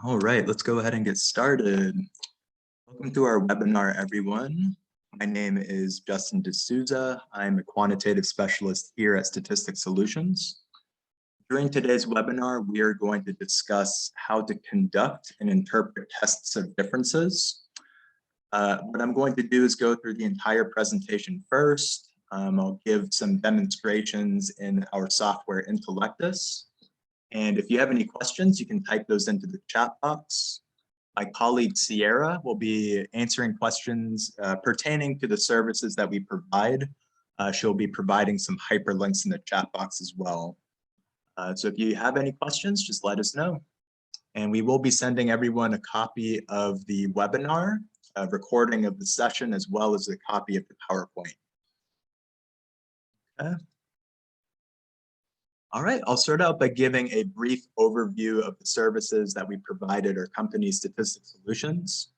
All right, let's go ahead and get started. Welcome to our webinar, everyone. My name is Justin D'Souza. I'm a quantitative specialist here at Statistics Solutions. During today's webinar, we are going to discuss how to conduct and interpret tests of differences. What I'm going to do is go through the entire presentation first. I'll give some demonstrations in our software Intellectus. And if you have any questions, you can type those into the chat box. My colleague Sierra will be answering questions pertaining to the services that we provide. She'll be providing some hyperlinks in the chat box as well. So if you have any questions, just let us know. And we will be sending everyone a copy of the webinar, a recording of the session, as well as a copy of the PowerPoint. Okay. All right, I'll start out by giving a brief overview of the services that we provide at our company, Statistics Solutions.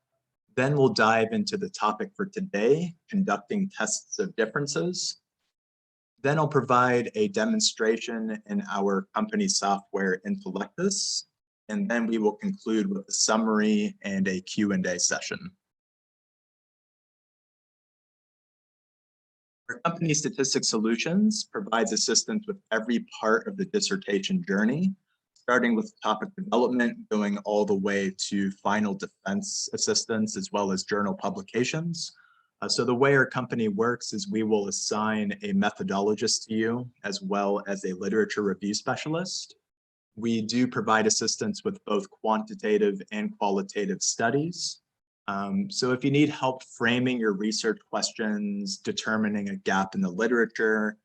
Then we'll dive into the topic for today, conducting tests of differences. Then I'll provide a demonstration in our company software, Intellectus, and then we will conclude with a summary and a Q&A session. Our company, Statistics Solutions, provides assistance with every part of the dissertation journey, starting with topic development, going all the way to final defense assistance, as well as journal publications. So the way our company works is we will assign a methodologist to you, as well as a literature review specialist. We do provide assistance with both quantitative and qualitative studies. So if you need help framing your research questions, determining a gap in the literature,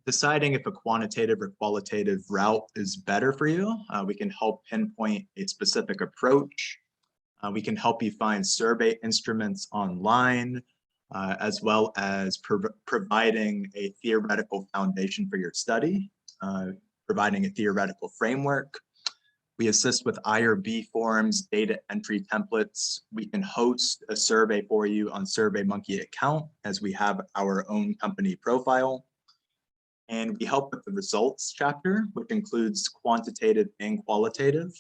deciding if a quantitative or qualitative route is better for you, we can help pinpoint a specific approach. We can help you find survey instruments online, as well as providing a theoretical foundation for your study, providing a theoretical framework. We assist with IRB forms, data entry templates. We can host a survey for you on SurveyMonkey account, as we have our own company profile. And we help with the results chapter, which includes quantitative and qualitative,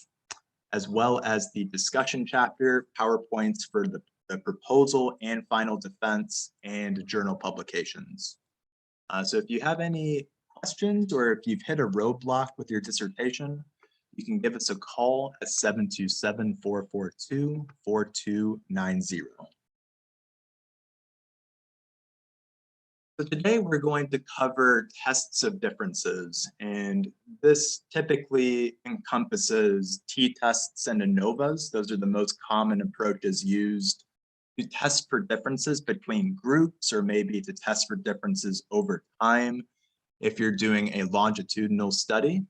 as well as the discussion chapter, PowerPoints for the proposal and final defense, and journal publications. So if you have any questions or if you've hit a roadblock with your dissertation, you can give us a call at 727-442-4290. So today we're going to cover tests of differences, and this typically encompasses t-tests and ANOVAs. Those are the most common approaches used to test for differences between groups, or maybe to test for differences over time if you're doing a longitudinal study.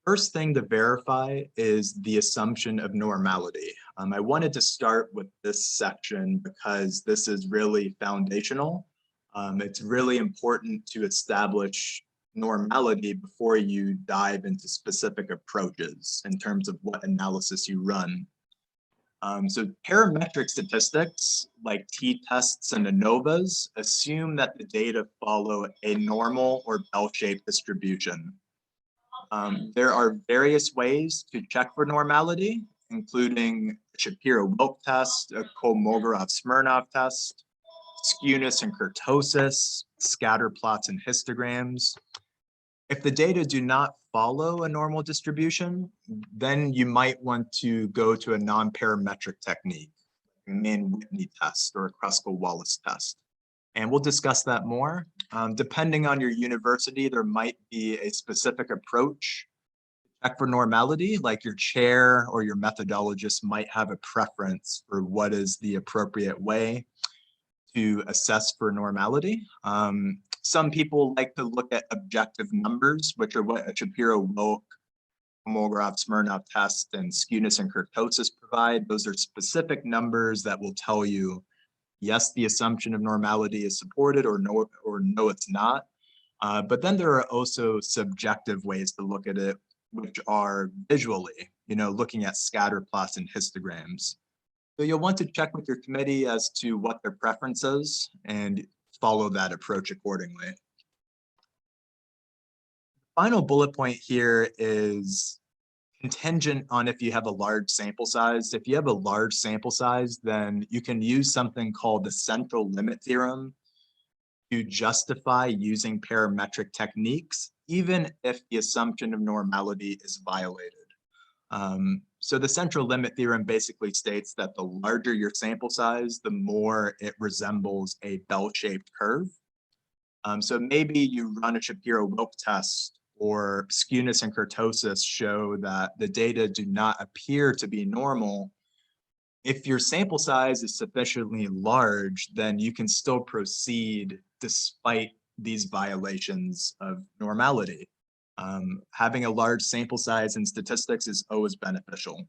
First thing to verify is the assumption of normality. I wanted to start with this section because this is really foundational. It's really important to establish normality before you dive into specific approaches in terms of what analysis you run. So parametric statistics like t-tests and ANOVAs assume that the data follow a normal or bell-shaped distribution. There are various ways to check for normality, including a Shapiro-Wilk test, a Kolmogorov-Smirnov test, skewness and kurtosis, scatter plots and histograms. If the data do not follow a normal distribution, then you might want to go to a non-parametric technique, a Mann-Whitney test or a Kruskal-Wallis test. And we'll discuss that more. Depending on your university, there might be a specific approach to check for normality, like your chair or your methodologist might have a preference for what is the appropriate way to assess for normality. Some people like to look at objective numbers, which are what a Shapiro-Wilk, Kolmogorov-Smirnov test, and skewness and kurtosis provide. Those are specific numbers that will tell you, yes, the assumption of normality is supported, or no, it's not. But then there are also subjective ways to look at it, which are visually, looking at scatter plots and histograms. So you'll want to check with your committee as to what their preference is and follow that approach accordingly. Final bullet point here is contingent on if you have a large sample size. If you have a large sample size, then you can use something called the central limit theorem to justify using parametric techniques, even if the assumption of normality is violated. So the central limit theorem basically states that the larger your sample size, the more it resembles a bell-shaped curve. So maybe you run a Shapiro-Wilk test, or skewness and kurtosis show that the data do not appear to be normal. If your sample size is sufficiently large, then you can still proceed despite these violations of normality. Having a large sample size in statistics is always beneficial.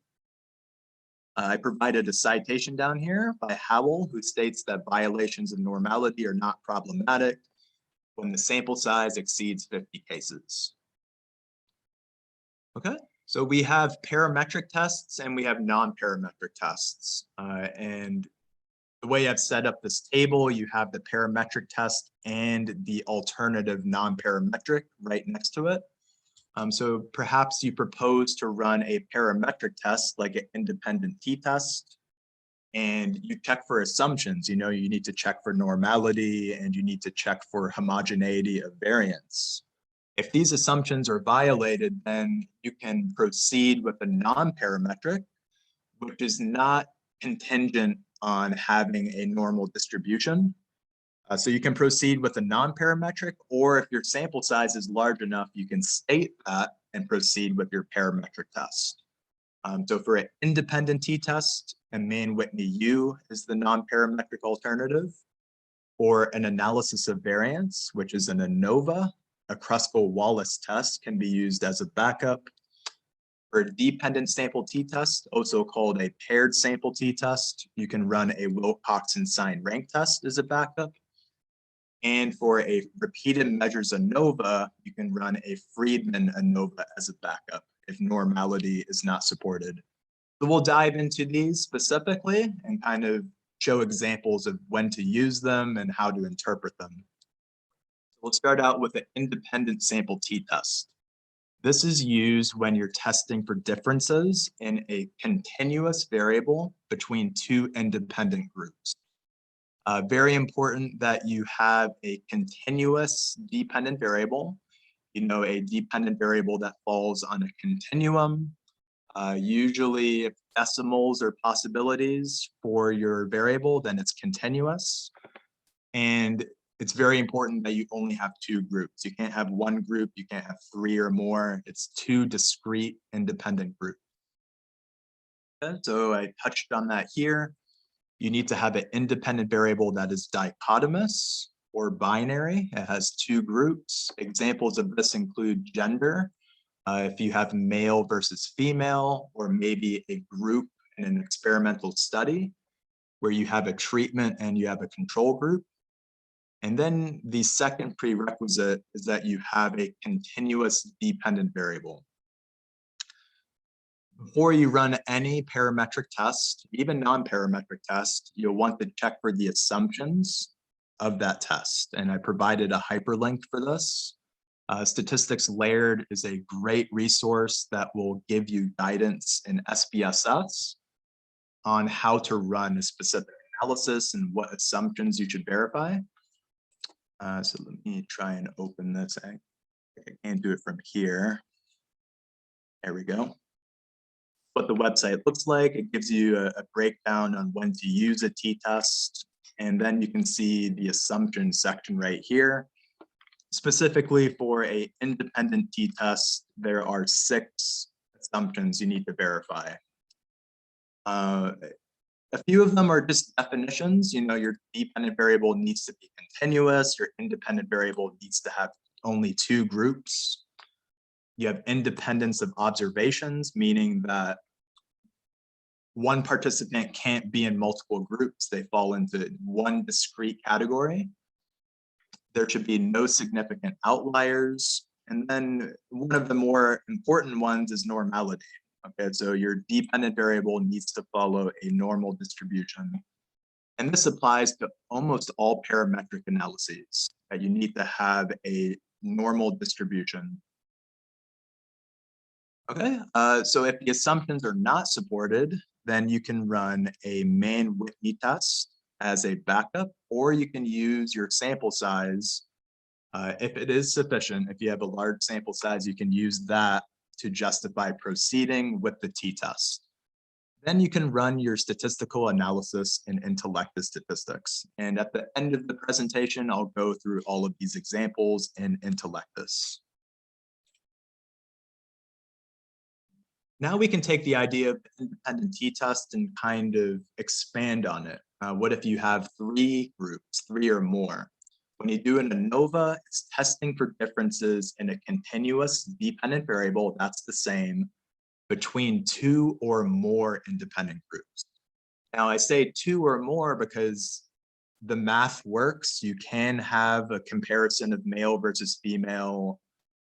I provided a citation down here by Howell, who states that violations of normality are not problematic when the sample size exceeds 50 cases. Okay, so we have parametric tests and we have non-parametric tests. And the way I've set up this table, you have the parametric test and the alternative non-parametric right next to it. So perhaps you propose to run a parametric test like an independent t-test, and you check for assumptions. You know, you need to check for normality and you need to check for homogeneity of variance. If these assumptions are violated, then you can proceed with a non-parametric, which is not contingent on having a normal distribution. So you can proceed with a non-parametric, or if your sample size is large enough, you can state that and proceed with your parametric test. So for an independent t-test, a Mann-Whitney U is the non-parametric alternative, or an analysis of variance, which is an ANOVA, a Kruskal-Wallis test, can be used as a backup. For a dependent sample t-test, also called a paired sample t-test, you can run a Wilcoxon sign rank test as a backup. And for a repeated measures ANOVA, you can run a Friedman ANOVA as a backup if normality is not supported. So we'll dive into these specifically and kind of show examples of when to use them and how to interpret them. We'll start out with an independent sample t-test. This is used when you're testing for differences in a continuous variable between two independent groups. Very important that you have a continuous dependent variable, you know, a dependent variable that falls on a continuum. Usually if decimals or possibilities for your variable, then it's continuous. And it's very important that you only have two groups. You can't have one group, you can't have three or more. It's two discrete independent groups. Okay, so I touched on that here. You need to have an independent variable that is dichotomous or binary. It has two groups. Examples of this include gender. If you have male versus female, or maybe a group in an experimental study where you have a treatment and you have a control group. And then the second prerequisite is that you have a continuous dependent variable. Before you run any parametric test, even non-parametric test, you'll want to check for the assumptions of that test. And I provided a hyperlink for this. Statistics Layered is a great resource that will give you guidance in SPSS on how to run a specific analysis and what assumptions you should verify. So let me try and open this. I can't do it from here. There we go. What the website looks like. It gives you a breakdown on when to use a t-test. And then you can see the assumption section right here. Specifically for an independent t-test, there are 6 assumptions you need to verify. A few of them are just definitions. You know, your dependent variable needs to be continuous. Your independent variable needs to have only 2 groups. You have independence of observations, meaning that one participant can't be in multiple groups. They fall into one discrete category. There should be no significant outliers. And then one of the more important ones is normality. Okay, so your dependent variable needs to follow a normal distribution. And this applies to almost all parametric analyses, that you need to have a normal distribution. Okay, so if the assumptions are not supported, then you can run a Mann-Whitney test as a backup, or you can use your sample size. If it is sufficient, if you have a large sample size, you can use that to justify proceeding with the t-test. Then you can run your statistical analysis in intellectus statistics. And at the end of the presentation, I'll go through all of these examples in intellectus. Now we can take the idea of independent t-test and kind of expand on it. What if you have three groups, three or more? When you do an ANOVA, it's testing for differences in a continuous dependent variable that's the same between two or more independent groups. Now I say two or more because the math works. You can have a comparison of male versus female,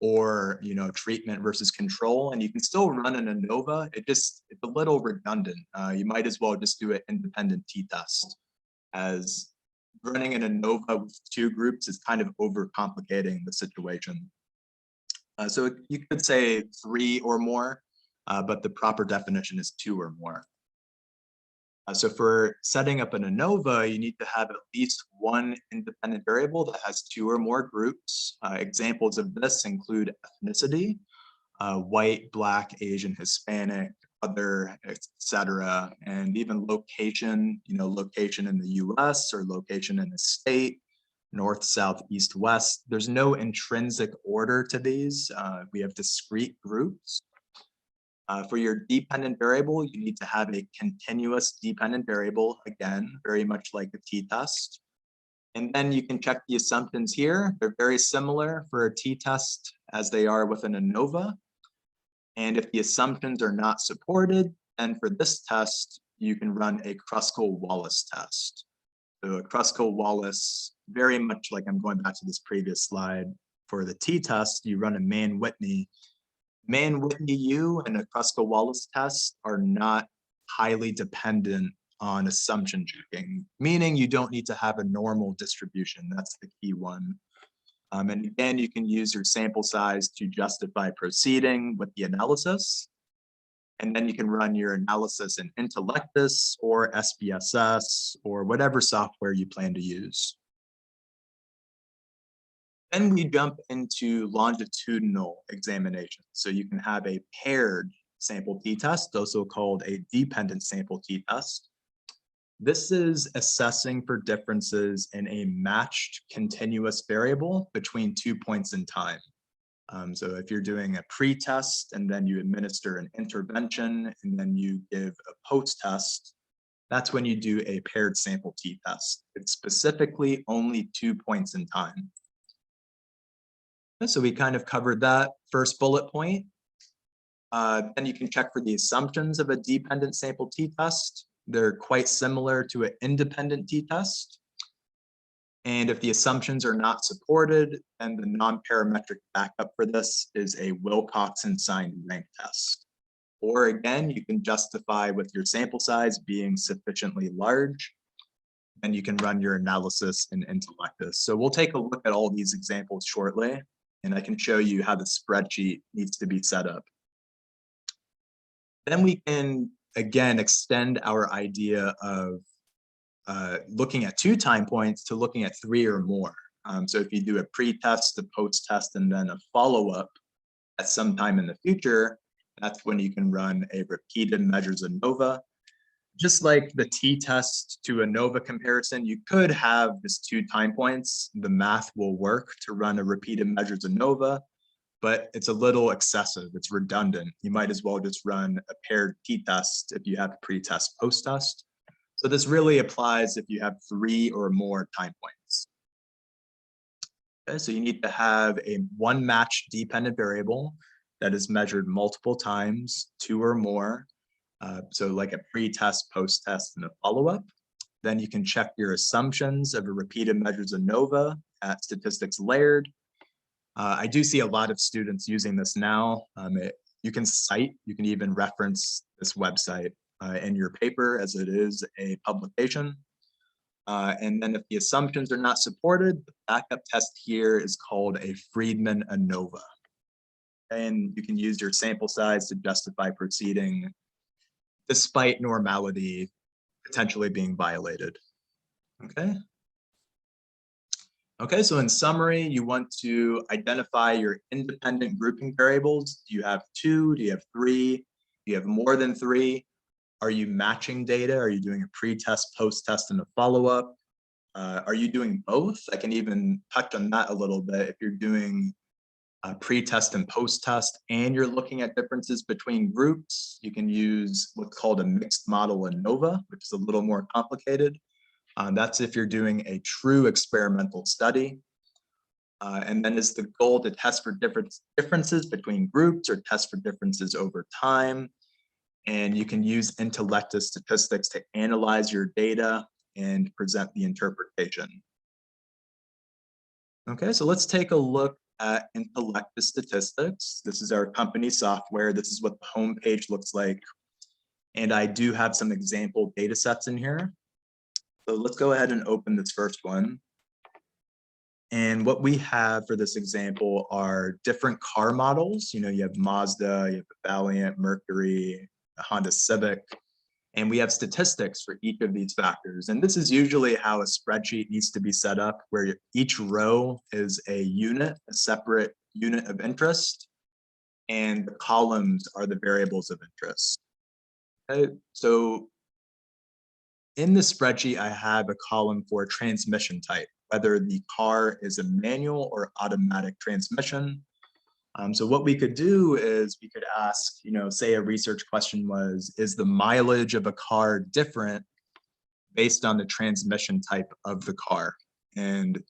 or treatment versus control, and you can still run an ANOVA. It's a little redundant. You might as well just do an independent t-test, as running an ANOVA with two groups is kind of overcomplicating the situation. So you could say three or more, but the proper definition is two or more. So for setting up an ANOVA, you need to have at least one independent variable that has two or more groups. Examples of this include ethnicity, white, black, Asian, Hispanic, other, etc., and even location, location in the US or location in the state, north, south, east, west. There's no intrinsic order to these. We have discrete groups. For your dependent variable, you need to have a continuous dependent variable, again, very much like a t-test. And then you can check the assumptions here. They're very similar for a t-test as they are with an ANOVA. And if the assumptions are not supported, then for this test, you can run a Kruskal-Wallis test. So a Kruskal-Wallis, very much like I'm going back to this previous slide, for the t-test, you run a Mann-Whitney. Mann-Whitney U and a Kruskal-Wallis test are not highly dependent on assumption checking, meaning you don't need to have a normal distribution. That's the key one. And again, you can use your sample size to justify proceeding with the analysis. And then you can run your analysis in Intellectus or SPSS or whatever software you plan to use. Then we jump into longitudinal examination. So you can have a paired sample t-test, also called a dependent sample t-test. This is assessing for differences in a matched continuous variable between 2 points in time. So if you're doing a pre-test and then you administer an intervention and then you give a post-test, that's when you do a paired sample t-test. It's specifically only 2 points in time. So we kind of covered that first bullet point. Then you can check for the assumptions of a dependent sample t-test. They're quite similar to an independent t-test. And if the assumptions are not supported, then the non-parametric backup for this is a Wilcoxon-signed rank test. Or again, you can justify with your sample size being sufficiently large, and you can run your analysis in Intellectus. So we'll take a look at all these examples shortly, and I can show you how the spreadsheet needs to be set up. Then we can, again, extend our idea of looking at 2 time points to looking at 3 or more. So if you do a pre-test, a post-test, and then a follow-up at some time in the future, that's when you can run a repeated measures ANOVA. Just like the t-test to ANOVA comparison, you could have just 2 time points. The math will work to run a repeated measures ANOVA, but it's a little excessive. It's redundant. You might as well just run a paired t-test if you have pre-test, post-test. So this really applies if you have 3 or more time points. Okay, so you need to have one matched dependent variable that is measured multiple times, 2 or more. So like a pre-test, post-test, and a follow-up. Then you can check your assumptions of a repeated measures ANOVA at statistics layered. I do see a lot of students using this now. You can cite, you can even reference this website in your paper as it is a publication. And then if the assumptions are not supported, the backup test here is called a Friedman ANOVA. and you can use your sample size to justify proceeding despite normality potentially being violated. Okay. Okay, so in summary, you want to identify your independent grouping variables. Do you have 2? Do you have 3? Do you have more than 3? Are you matching data? Are you doing a pre-test, post-test, and a follow-up? Are you doing both? I can even touch on that a little bit. If you're doing pre-test and post-test, and you're looking at differences between groups, you can use what's called a mixed model ANOVA, which is a little more complicated. That's if you're doing a true experimental study. And then is the goal to test for differences between groups or test for differences over time. And you can use intellective statistics to analyze your data and present the interpretation. Okay, so let's take a look at intellective statistics. This is our company software. This is what the homepage looks like. And I do have some example data sets in here. So let's go ahead and open this first one. And what we have for this example are different car models. You know, you have Mazda, you have the Valiant, Mercury, a Honda Civic, and we have statistics for each of these factors. And this is usually how a spreadsheet needs to be set up, where each row is a unit, a separate unit of interest, and the columns are the variables of interest. Okay, so in the spreadsheet, I have a column for transmission type, whether the car is a manual or automatic transmission. So what we could do is we could ask, you know, say a research question was, is the mileage of a car different based on the transmission type of the car? And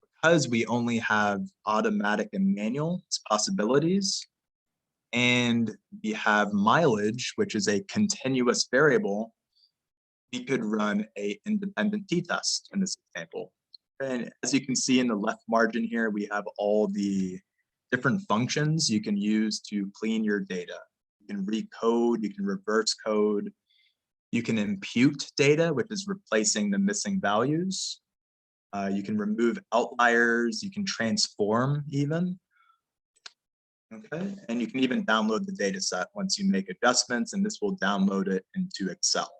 because we only have automatic and manual possibilities, and we have mileage, which is a continuous variable, we could run a independent t-test in this example. And as you can see in the left margin here, we have all the different functions you can use to clean your data. You can recode, you can reverse code, you can impute data, which is replacing the missing values. You can remove outliers, you can transform even. Okay, and you can even download the data set once you make adjustments, and this will download it into Excel.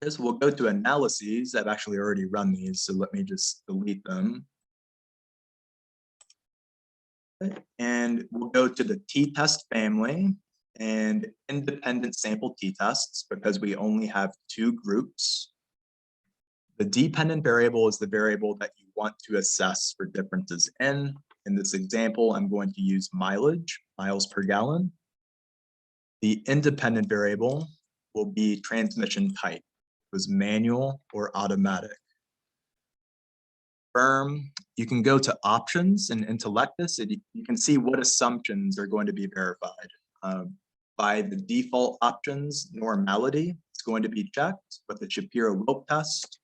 So we'll go to analyses. I've actually already run these, so let me just delete them. Okay. And we'll go to the t-test family and independent sample t-tests because we only have 2 groups. The dependent variable is the variable that you want to assess for differences in. In this example, I'm going to use mileage, miles per gallon. The independent variable will be transmission type. It was manual or automatic. You can go to options and Intellectus, and you can see what assumptions are going to be verified. By the default options, normality is going to be checked with the Shapiro-Wilk test,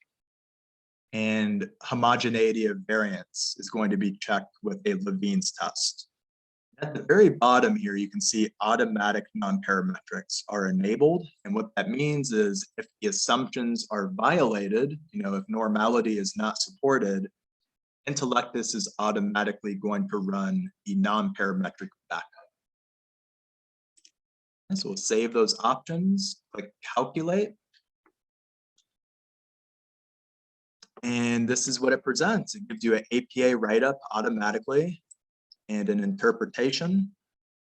and homogeneity of variance is going to be checked with a Levine's test. At the very bottom here, you can see automatic non-parametrics are enabled. And what that means is if the assumptions are violated, you know, if normality is not supported, Intellectus is automatically going to run a non-parametric backup. And so we'll save those options, click calculate. And this is what it presents. It gives you an APA write-up automatically and an interpretation.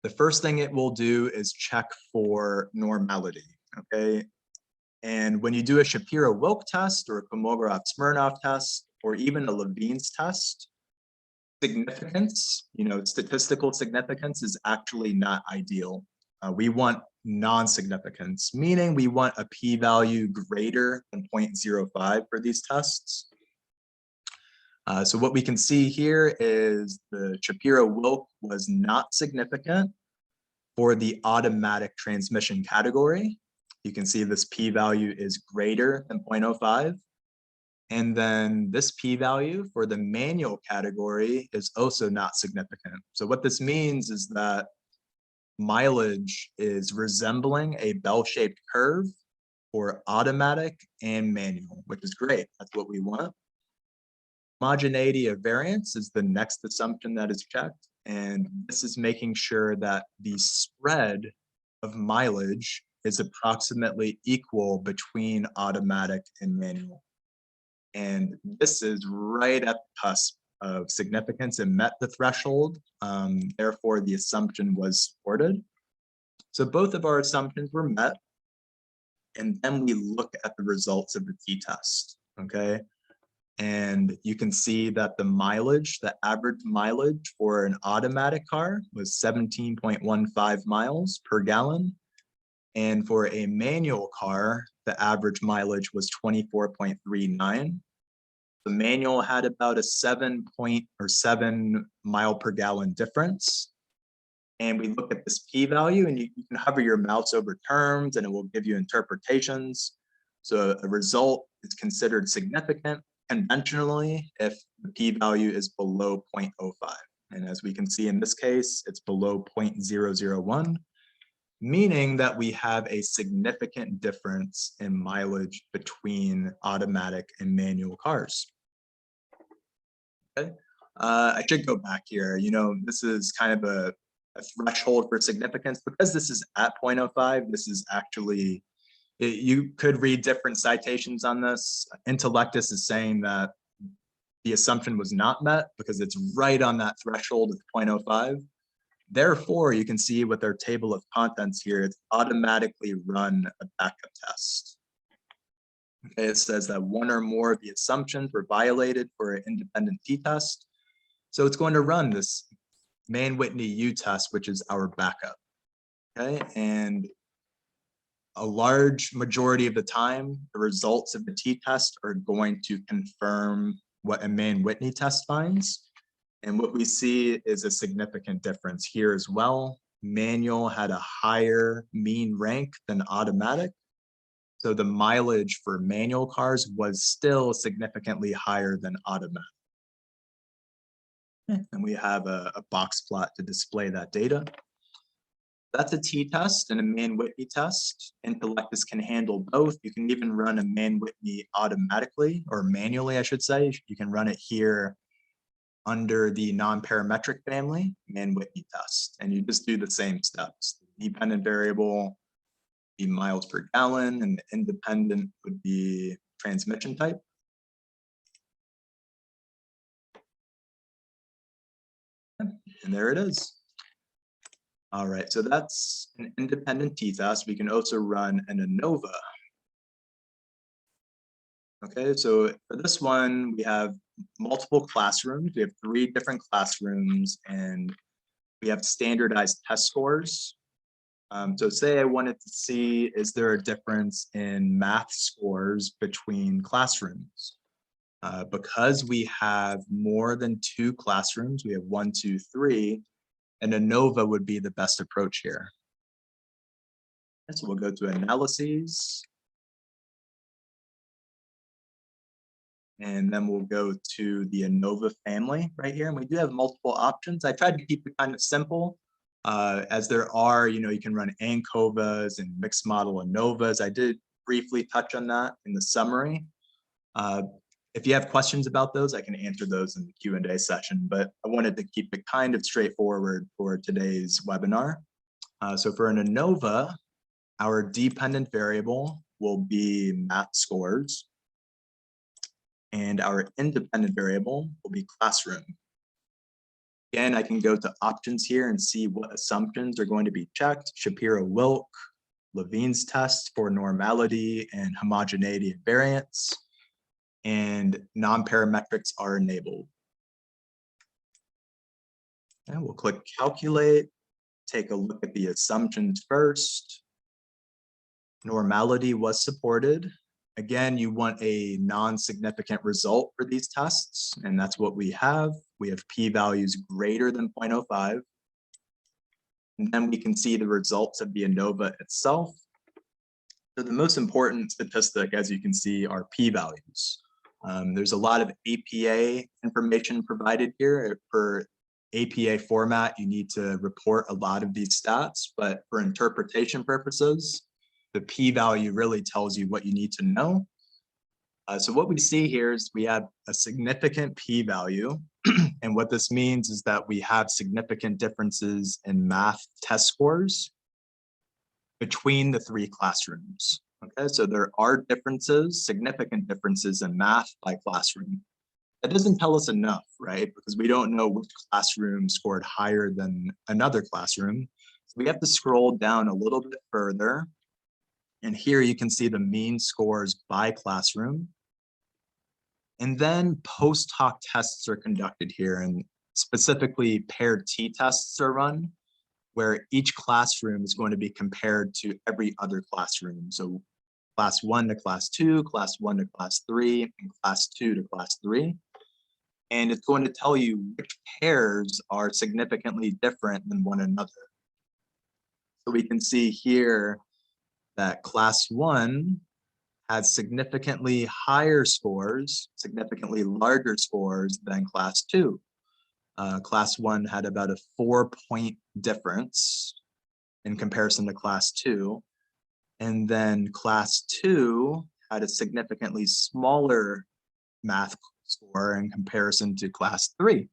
The first thing it will do is check for normality, okay? And when you do a Shapiro-Wilk test or a Kolmogorov-Smirnov test, or even a Levine's test, significance, you know, statistical significance is actually not ideal. We want non-significance, meaning we want a p-value greater than 0.05 for these tests. So what we can see here is the Shapiro-Wilk was not significant for the automatic transmission category. You can see this p-value is greater than 0.05. And then this p-value for the manual category is also not significant. So what this means is that mileage is resembling a bell-shaped curve for automatic and manual, which is great. That's what we want. Homogeneity of variance is the next assumption that is checked. And this is making sure that the spread of mileage is approximately equal between automatic and manual. And this is right at the cusp of significance and met the threshold. Therefore, the assumption was supported. So both of our assumptions were met. And then we look at the results of the t-test, okay? And you can see that the mileage, the average mileage for an automatic car was 17.15 miles per gallon. And for a manual car, the average mileage was 24.39. The manual had about a 7 mile per gallon difference. And we look at this p-value, and you can hover your mouse over terms and it will give you interpretations. So a result is considered significant conventionally if the p-value is below 0.05. And as we can see in this case, it's below 0.001, meaning that we have a significant difference in mileage between automatic and manual cars. Okay, I should go back here. You know, this is kind of a threshold for significance. Because this is at 0.05, this is actually, you could read different citations on this. Intellectus is saying that the assumption was not met because it's right on that threshold of 0.05. Therefore, you can see with our table of contents here, it's automatically run a backup test. Okay, it says that one or more of the assumptions were violated for an independent t-test. So it's going to run this Mann-Whitney U-test, which is our backup. Okay, and a large majority of the time, the results of the t-test are going to confirm what a Mann-Whitney test finds. And what we see is a significant difference here as well. Manual had a higher mean rank than automatic. So the mileage for manual cars was still significantly higher than automatic. And we have a box plot to display that data. That's a t-test and a Mann-Whitney test. Intellectus can handle both. You can even run a Mann-Whitney automatically, or manually, I should say. You can run it here under the non-parametric family, Mann-Whitney test. And you just do the same steps. The dependent variable be miles per gallon, and the independent would be transmission type. And there it is. All right, so that's an independent t-test. We can also run an ANOVA. Okay, so for this one, we have multiple classrooms. We have 3 different classrooms, and we have standardized test scores. So say I wanted to see, is there a difference in math scores between classrooms? Because we have more than 2 classrooms, we have 1, 2, 3, and ANOVA would be the best approach here. And so we'll go to analyses. And then we'll go to the ANOVA family right here. And we do have multiple options. I tried to keep it kind of simple, as there are, you know, you can run ANCOVAs and mixed model ANOVAs. I did briefly touch on that in the summary. If you have questions about those, I can answer those in the Q&A session, but I wanted to keep it kind of straightforward for today's webinar. So for an ANOVA, our dependent variable will be math scores, and our independent variable will be classroom. Again, I can go to options here and see what assumptions are going to be checked. Shapiro-Wilk, Levine's test for normality and homogeneity and variance, and non-parametrics are enabled. And we'll click calculate, take a look at the assumptions first. Normality was supported. Again, you want a non-significant result for these tests, and that's what we have. We have p-values greater than 0.05. And then we can see the results of the ANOVA itself. So the most important statistic, as you can see, are p-values. There's a lot of APA information provided here. For APA format, you need to report a lot of these stats, but for interpretation purposes, the p-value really tells you what you need to know. So what we see here is we have a significant p-value. And what this means is that we have significant differences in math test scores between the three classrooms. Okay, so there are differences, significant differences in math by classroom. That doesn't tell us enough, right? Because we don't know which classroom scored higher than another classroom. So we have to scroll down a little bit further. And here you can see the mean scores by classroom. And then post hoc tests are conducted here, and specifically paired t-tests are run, where each classroom is going to be compared to every other classroom. So class 1 to class 2, class 1 to class 3, and class 2 to class 3. And it's going to tell you which pairs are significantly different than one another. So we can see here that class 1 has significantly higher scores, significantly larger scores than class 2. Class 1 had about a 4-point difference in comparison to class 2. And then class 2 had a significantly smaller math score in comparison to class 3.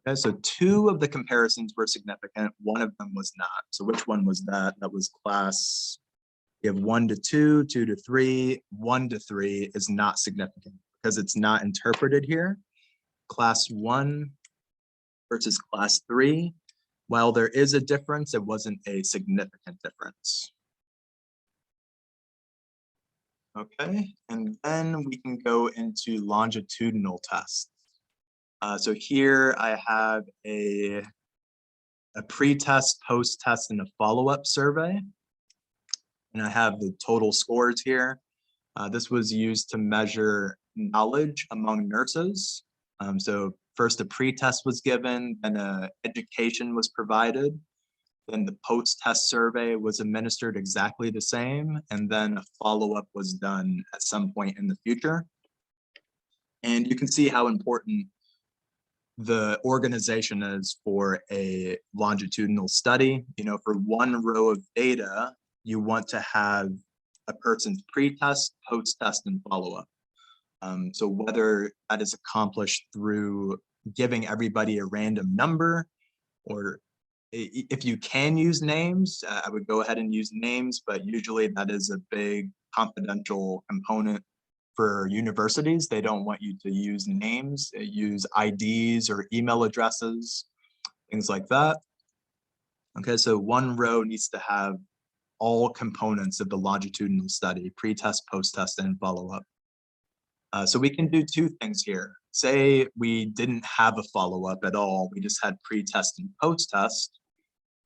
Okay, so 2 of the comparisons were significant, 1 of them was not. So which one was that? That was class, you have 1 to 2, 2 to 3, 1 to 3 is not significant because it's not interpreted here. Class 1 versus class 3, while there is a difference, it wasn't a significant difference. Okay, and then we can go into longitudinal tests. So here I have a pre-test, post-test, and a follow-up survey. And I have the total scores here. This was used to measure knowledge among nurses. So first a pre-test was given, then an education was provided. Then the post-test survey was administered exactly the same, and then a follow-up was done at some point in the future. And you can see how important the organization is for a longitudinal study. You know, for one row of data, you want to have a person's pre-test, post-test, and follow-up. So whether that is accomplished through giving everybody a random number, or if you can use names, I would go ahead and use names, but usually that is a big confidential component for universities. They don't want you to use names, they use IDs or email addresses, things like that. Okay, so one row needs to have all components of the longitudinal study: pre-test, post-test, and follow-up. So we can do 2 things here. Say we didn't have a follow-up at all, we just had pre-test and post-test.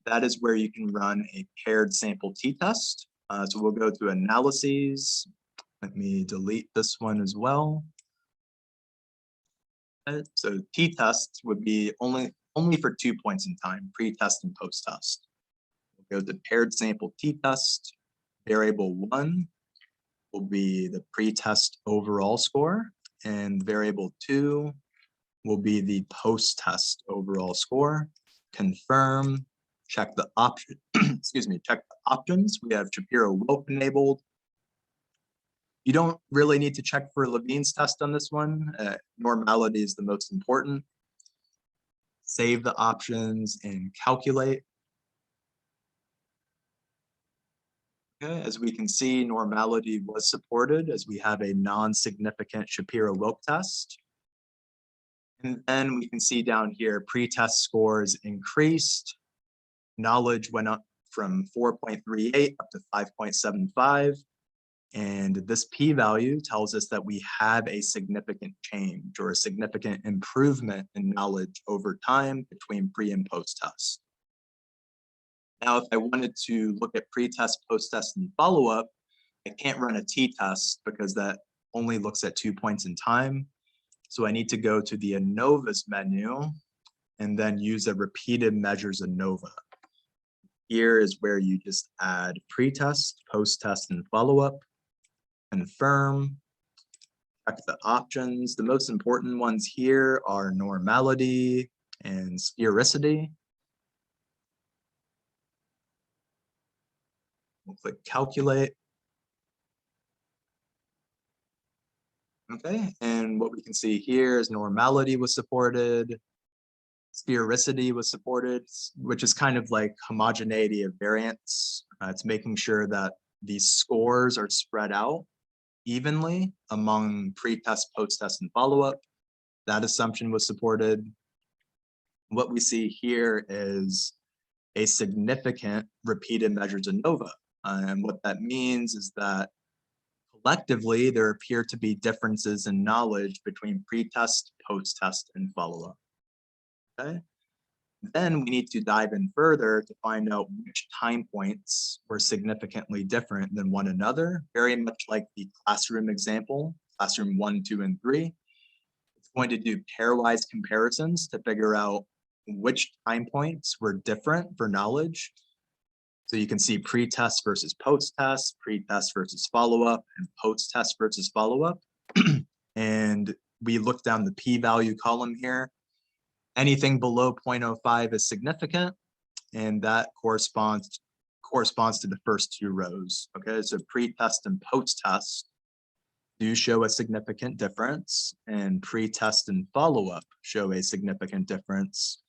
That is where you can run a paired sample t-test. So we'll go to analyses. Let me delete this one as well. So t-tests would be only for 2 points in time, pre-test and post-test. We'll go to paired sample t-test. Variable 1 will be the pre-test overall score, and variable 2 will be the post-test overall score. Confirm, check the option, excuse me, check the options. We have Shapiro-Wilk enabled. You don't really need to check for Levine's test on this one. Normality is the most important. Save the options and calculate. Okay, as we can see, normality was supported as we have a non-significant Shapiro-Wilk test. And then we can see down here, pre-test scores increased. Knowledge went up from 4.38 up to 5.75. And this p-value tells us that we have a significant change or a significant improvement in knowledge over time between pre and post-test. Now, if I wanted to look at pre-test, post-test, and follow-up, I can't run a t-test because that only looks at 2 points in time. So I need to go to the ANOVAs menu and then use a repeated measures ANOVA. Here is where you just add pre-test, post-test, and follow-up. Confirm, check the options. The most important ones here are normality and sphericity. We'll click calculate. Okay, and what we can see here is normality was supported, sphericity was supported, which is kind of like homogeneity of variance. It's making sure that these scores are spread out evenly among pre-test, post-test, and follow-up. That assumption was supported. What we see here is a significant repeated measures ANOVA. And what that means is that collectively, there appear to be differences in knowledge between pre-test, post-test, and follow-up. Okay. Then we need to dive in further to find out which time points were significantly different than one another, very much like the classroom example, classroom 1, 2, and 3. It's going to do pairwise comparisons to figure out which time points were different for knowledge. So you can see pre-test versus post-test, pre-test versus follow-up, and post-test versus follow-up. And we look down the p-value column here. Anything below 0.05 is significant, and that corresponds to the first two rows. Okay, so pre-test and post-test do show a significant difference, and pre-test and follow-up show a significant difference.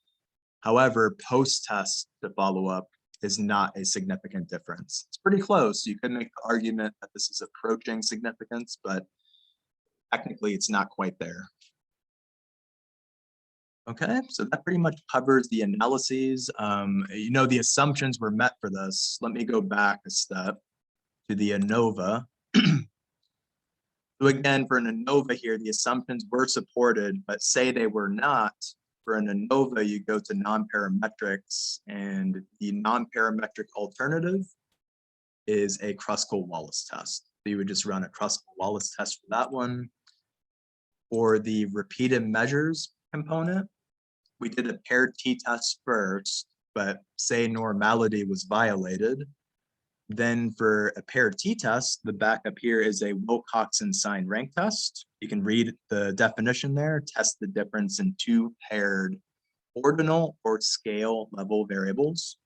However, post-test to follow-up is not a significant difference. It's pretty close. You could make the argument that this is approaching significance, but technically it's not quite there. Okay, so that pretty much covers the analyses. The assumptions were met for this. Let me go back a step to the ANOVA. So again, for an ANOVA here, the assumptions were supported, but say they were not. For an ANOVA, you go to non-parametrics, and the non-parametric alternative is a Kruskal-Wallis test. So you would just run a Kruskal-Wallis test for that one. For the repeated measures component, we did a paired t-test first, but say normality was violated. Then for a paired t-test, the backup here is a Wilcoxon sign rank test. You can read the definition there, test the difference in two paired ordinal or scale level variables.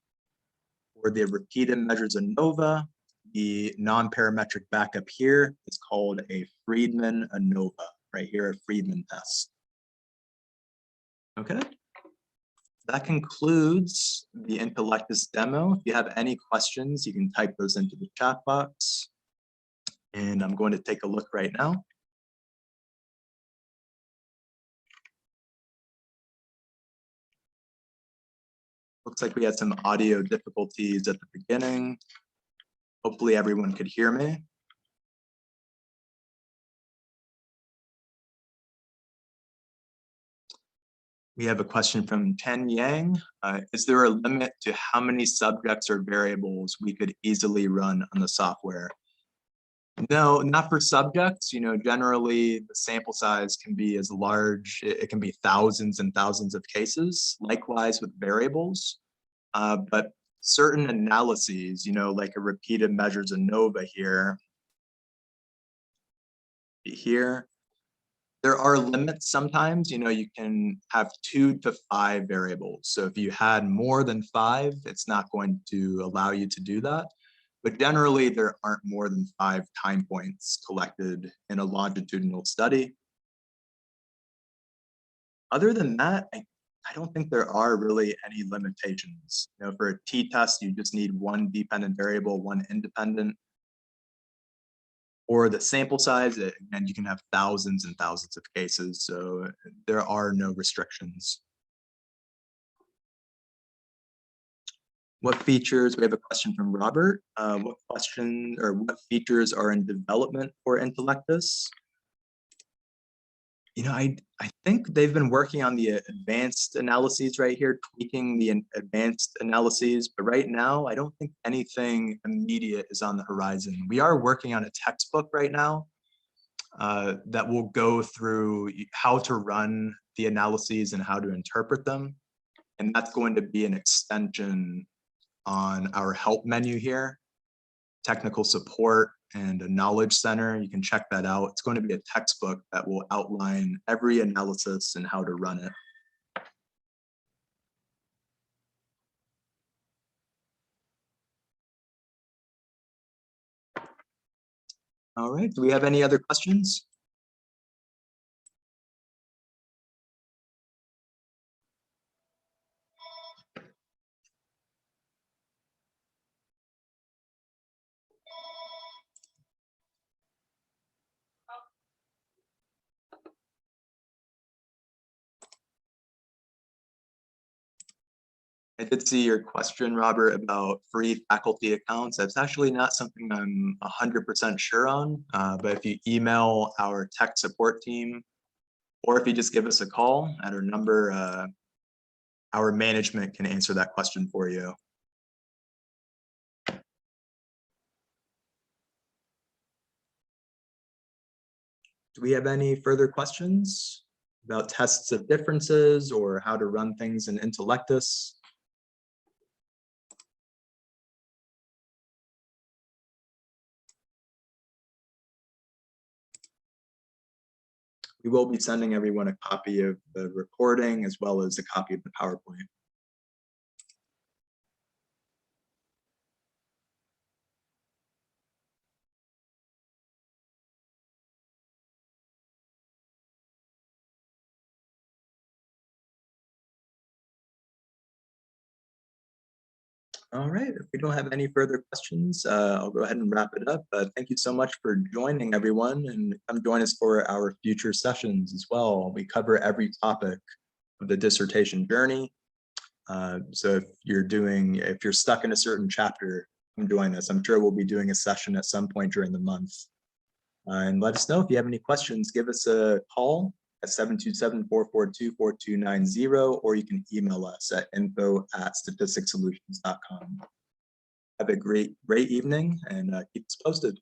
For the repeated measures ANOVA, the non-parametric backup here is called a Friedman ANOVA, right here, a Friedman test. Okay. That concludes the Intellectus demo. If you have any questions, you can type those into the chat box. And I'm going to take a look right now. Looks like we had some audio difficulties at the beginning. Hopefully everyone could hear me. We have a question from Ten Yang. Is there a limit to how many subjects or variables we could easily run on the software? No, not for subjects. Generally the sample size can be as large, it can be thousands and thousands of cases. Likewise with variables, but certain analyses, like a repeated measures ANOVA here, there are limits sometimes. You can have 2 to 5 variables. So if you had more than 5, it's not going to allow you to do that. But generally, there aren't more than 5 time points collected in a longitudinal study. Other than that, I don't think there are really any limitations. For a t-test, you just need 1 dependent variable, 1 independent. Or the sample size, and you can have thousands and thousands of cases, so there are no restrictions. What features, we have a question from Robert. What features are in development for Intellectus? I think they've been working on the advanced analyses right here, tweaking the advanced analyses, but right now, I don't think anything immediate is on the horizon. We are working on a textbook right now that will go through how to run the analyses and how to interpret them. And that's going to be an extension on our help menu here, technical support and a knowledge center. You can check that out. It's going to be a textbook that will outline every analysis and how to run it. All right, do we have any other questions? I did see your question, Robert, about free faculty accounts. That's actually not something I'm 100% sure on, but if you email our tech support team, or if you just give us a call at our number, our management can answer that question for you. Do we have any further questions about tests of differences or how to run things in Intellectus? We will be sending everyone a copy of the recording as well as a copy of the PowerPoint. All right, if we don't have any further questions, I'll go ahead and wrap it up. Thank you so much for joining, everyone, and come join us for our future sessions as well. We cover every topic of the dissertation journey. So if you're stuck in a certain chapter, come join us. I'm sure we'll be doing a session at some point during the month. And let us know if you have any questions. Give us a call at 727-442-4290, or you can email us at info@statisticsolutions.com. Have a great evening and keep us posted.